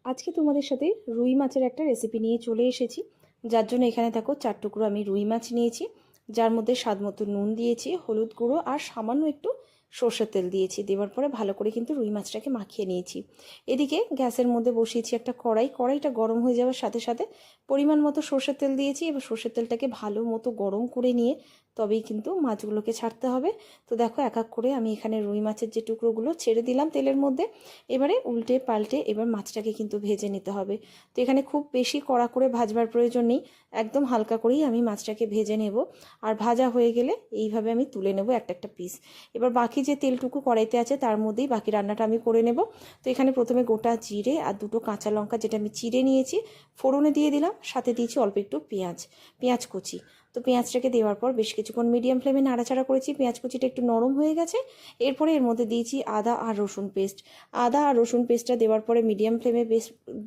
আজকে তোমাদের সাথে রুই মাছের একটা রেসিপি নিয়ে চলে এসেছি। যার জন্য এখানে দেখো 4 টুকরো আমি রুই মাছ নিয়েছি, যার মধ্যে স্বাদ মতো নুন দিয়েছি, হলুদ গুঁড়ো আর সামান্য একটু সর্ষের তেল দিয়েছি। দেওয়ার পরে ভালো করে কিন্তু রুই মাছটাকে মাখিয়ে নিয়েছি। এদিকে গ্যাসের মধ্যে বসিয়েছি একটা কড়াইটা গরম হয়ে যাওয়ার সাথে সাথে পরিমাণ মতো সর্ষের তেল দিয়েছি। এবার সর্ষের তেলটাকে ভালো মতো গরম করে নিয়ে তবেই কিন্তু মাছগুলোকে ছাড়তে হবে। তো দেখো এক এক করে আমি এখানে রুই মাছের যে টুকরোগুলো ছেড়ে দিলাম তেলের মধ্যে। এবারে উল্টে পাল্টে এবার মাছটাকে কিন্তু ভেজে নিতে হবে। তো এখানে খুব বেশি কড়া করে ভাজবার প্রয়োজন নেই, একদম হালকা করেই আমি মাছটাকে ভেজে নেব। আর ভাজা হয়ে গেলে এইভাবে আমি তুলে নেব একটা একটা পিস। এবার বাকি যে তেলটুকু কড়াইতে আছে তার মধ্যেই বাকি রান্নাটা আমি করে নেব। তো এখানে প্রথমে গোটা জিরে আর দুটো কাঁচা লঙ্কা যেটা আমি চিড়ে নিয়েছি ফোড়নে দিয়ে দিলাম, সাথে দিয়েছি অল্প একটু পেঁয়াজ কুচি। তো পেঁয়াজটাকে দেওয়ার পর বেশ কিছুক্ষণ মিডিয়াম ফ্লেমে নাড়াচাড়া করেছি। পেঁয়াজ কুচিটা একটু নরম হয়ে গেছে। এরপরে এর মধ্যে দিয়েছি আদা আর রসুন পেস্টটা দেওয়ার পরে মিডিয়াম ফ্লেমে বেশ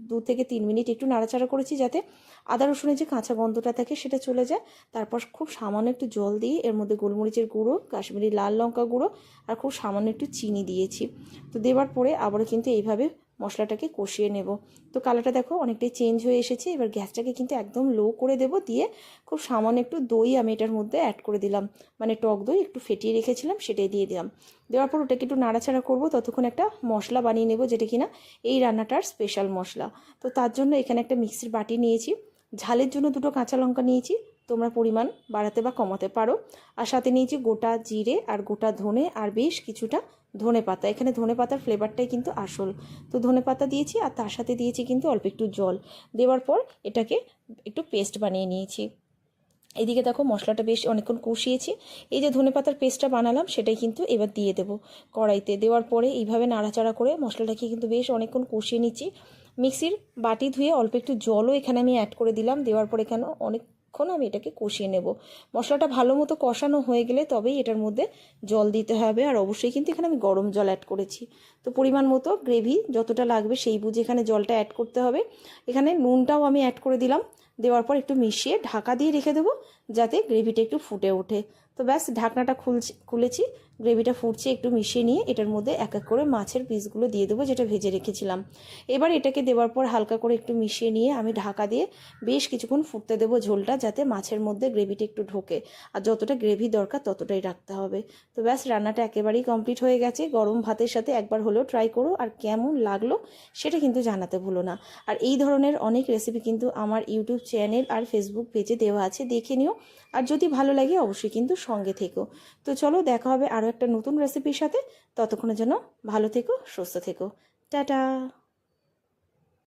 2 থেকে 3 মিনিট একটু নাড়াচাড়া করেছি, যাতে আদা রসুনের যে কাঁচা গন্ধটা থাকে সেটা চলে যায়। তারপর খুব সামান্য একটু জল দিয়ে এর মধ্যে গোলমরিচের গুঁড়ো, কাশ্মীরি লাল লঙ্কা গুঁড়ো আর খুব সামান্য একটু চিনি দিয়েছি। তো দেওয়ার পরে আবারও কিন্তু এইভাবে মশলাটাকে কষিয়ে নেব। তো কালারটা দেখো অনেকটাই চেঞ্জ হয়ে এসেছে। এবার গ্যাসটাকে কিন্তু একদম লো করে দেব, দিয়ে খুব সামান্য একটু দই আমি এটার মধ্যে অ্যাড করে দিলাম, মানে টক দই একটু ফেটিয়ে রেখেছিলাম সেটাই দিয়ে দিলাম। দেওয়ার পর ওটাকে একটু নাড়াচাড়া করব, ততক্ষণ একটা মশলা বানিয়ে নেব যেটা কিনা এই রান্নাটার স্পেশাল মশলা। তো তার জন্য এখানে একটা মিক্সির বাটি নিয়েছি, ঝালের জন্য 2টো কাঁচা লঙ্কা নিয়েছি, তোমরা পরিমাণ বাড়াতে বা কমাতে পারো। আর সাথে নিয়েছি গোটা জিরে আর গোটা ধনে আর বেশ কিছুটা ধনে পাতা। এখানে ধনে পাতার ফ্লেভারটাই কিন্তু আসল। তো ধনে পাতা দিয়েছি আর তার সাথে দিয়েছি কিন্তু অল্প একটু জল। দেওয়ার পর এটাকে একটু পেস্ট বানিয়ে নিয়েছি। এদিকে দেখো মশলাটা বেশ অনেকক্ষণ কষিয়েছি। এই যে ধনেপাতার পেস্টটা বানালাম সেটাই কিন্তু এবার দিয়ে দেবো কড়াইতে। দেওয়ার পরে এইভাবে নাড়াচাড়া করে মশলাটাকে কিন্তু বেশ অনেকক্ষণ কষিয়ে নিচ্ছি। মিক্সির বাটি ধুয়ে অল্প একটু জলও এখানে আমি অ্যাড করে দিলাম। দেওয়ার পরে এখানে অনেকক্ষণ আমি এটাকে কষিয়ে নেব। মশলাটা ভালো মতো কষানো হয়ে গেলে তবেই এটার মধ্যে জল দিতে হবে। আর অবশ্যই কিন্তু এখানে আমি গরম জল অ্যাড করেছি। তো পরিমাণ মতো গ্রেভি যতটা লাগবে সেই বুঝে এখানে জলটা অ্যাড করতে হবে। এখানে নুনটাও আমি অ্যাড করে দিলাম। দেওয়ার পর একটু মিশিয়ে ঢাকা দিয়ে রেখে দেবো যাতে গ্রেভিটা একটু ফুটে ওঠে। তো ব্যাস ঢাকনাটা খুলেছি, গ্রেভিটা ফুটছে, একটু মিশিয়ে নিয়ে এটার মধ্যে এক এক করে মাছের পিসগুলো দিয়ে দেবো যেটা ভেজে রেখেছিলাম। এবার এটাকে দেওয়ার পর হালকা করে একটু মিশিয়ে নিয়ে আমি ঢাকা দিয়ে বেশ কিছুক্ষণ ফুটতে দেবো ঝোলটা, যাতে মাছের মধ্যে গ্রেভিটা একটু ঢোকে। আর যতটা গ্রেভি দরকার ততটাই রাখতে হবে। তো ব্যাস রান্নাটা একেবারেই কমপ্লিট হয়ে গেছে। গরম ভাতের সাথে একবার হলেও ট্রাই করো, আর কেমন লাগলো সেটা কিন্তু জানাতে ভুলো না। আর এই ধরনের অনেক রেসিপি কিন্তু আমার ইউটিউব চ্যানেল আর ফেসবুক পেজে দেওয়া আছে, দেখে নিও। আর যদি ভালো লাগে অবশ্যই কিন্তু সঙ্গে থেকো। তো চলো দেখা হবে আরও একটা নতুন রেসিপির সাথে। ততক্ষণের জন্য ভালো থেকো, সুস্থ থেকো, টাটা।